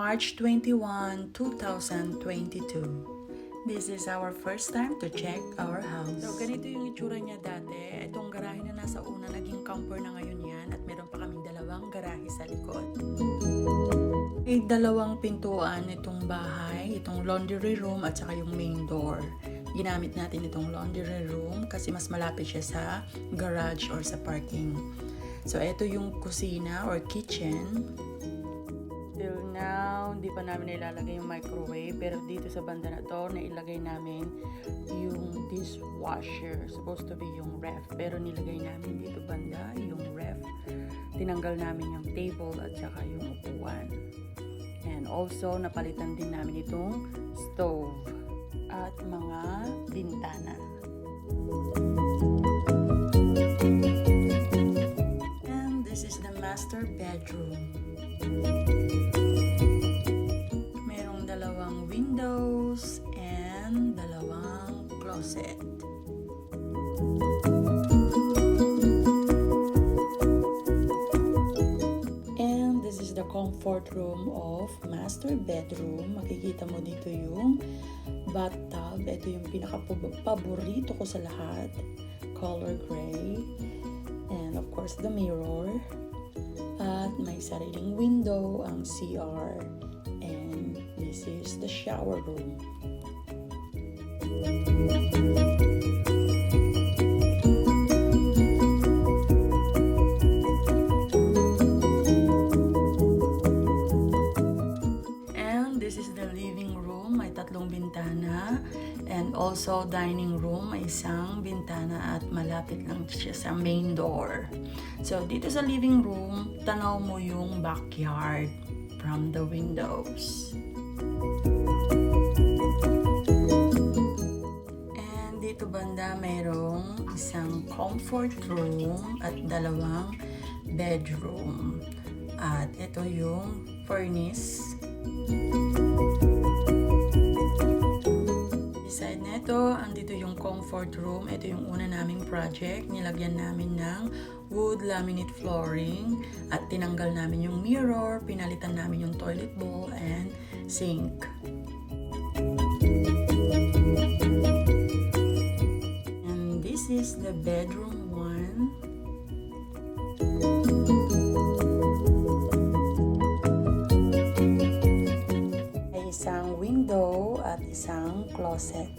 March 21, 2022. This is our first time to check our house. So, ganito yung itsura niya dati. Itong garahe na nasa una, naging camper na ngayon yan. At meron pa kaming dalawang garahe sa likod. May dalawang pintuan itong bahay, itong laundry room at saka yung main door. Ginamit natin itong laundry room kasi mas malapit siya sa garage or sa parking. So, ito yung kusina or kitchen. Till now, hindi pa namin nilalagay yung microwave. Pero dito sa banda na to, nailagay namin yung dishwasher. Supposed to be yung ref. Pero nilagay namin dito banda yung ref. Tinanggal namin yung table at saka yung upuan. And also, napalitan din namin itong stove at mga bintana. And this is the master bedroom. Merong dalawang windows and dalawang closet. And this is the comfort room of master bedroom. Makikita mo dito yung bathtub. Ito yung pinaka-paborito ko sa lahat. Color gray. And of course, the mirror. At may sariling window ang CR. And this is the shower room. And this is the living room. May tatlong bintana. And also dining room, may isang bintana at malapit lang siya sa main door. So, dito sa living room, tanaw mo yung backyard from the windows. And dito banda, mayroong isang comfort room at dalawang bedroom. At ito yung furnace. Beside nito, andito yung comfort room. Ito yung una naming project. Nilagyan namin ng wood laminate flooring at tinanggal namin yung mirror, pinalitan namin yung toilet bowl and sink. And this is the bedroom 1. May isang window at isang closet.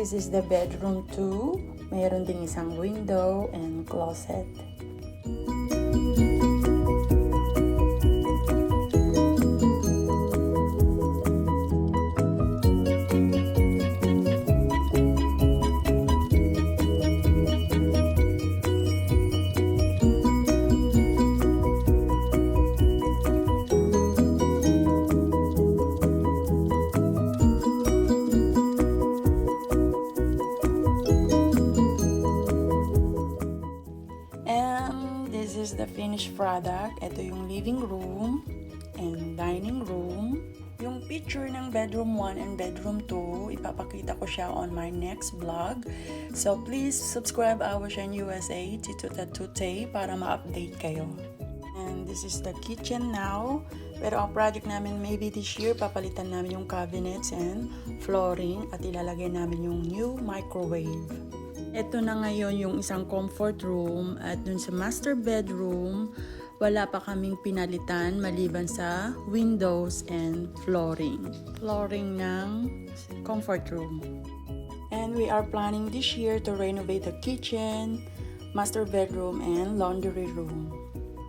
This is the bedroom 2. Mayroon ding isang window and closet. This is the finished product. Ito yung living room and dining room. Yung picture ng bedroom 1 and bedroom 2, ipapakita ko siya on my next vlog. So please subscribe our Shen USA Tito Tatute para ma-update kayo. And this is the kitchen now. Pero ang project namin maybe this year, papalitan namin yung cabinets and flooring at ilalagay namin yung new microwave. Ito na ngayon yung isang comfort room at dun sa master bedroom, wala pa kaming pinalitan maliban sa windows and flooring. Flooring ng comfort room. And we are planning this year to renovate the kitchen, master bedroom, and laundry room.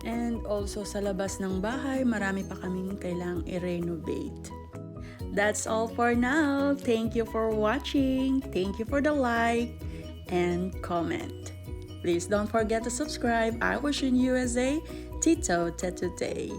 And also sa labas ng bahay, marami pa kaming kailangang i-renovate. That's all for now. Thank you for watching. Thank you for the like and comment. Please don't forget to subscribe. I was in USA Tito Tatute.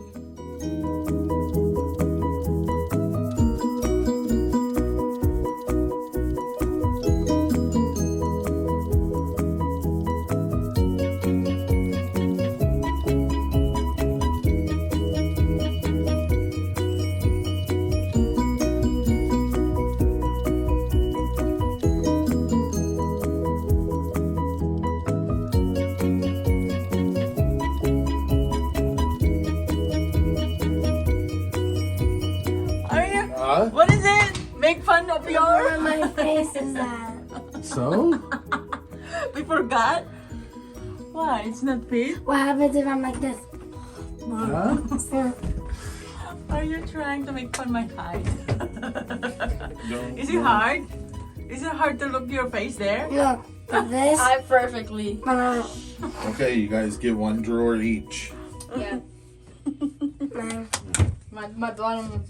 where my face is at. So? We forgot? Why? It's not fit? What happens if I'm like this? Huh? Are you trying to make fun my height? Don't- Is it hard? Is it hard to look your face there? Look, this. I perfectly. Okay, you guys get one drawer each. Yeah. Mine. My bottom.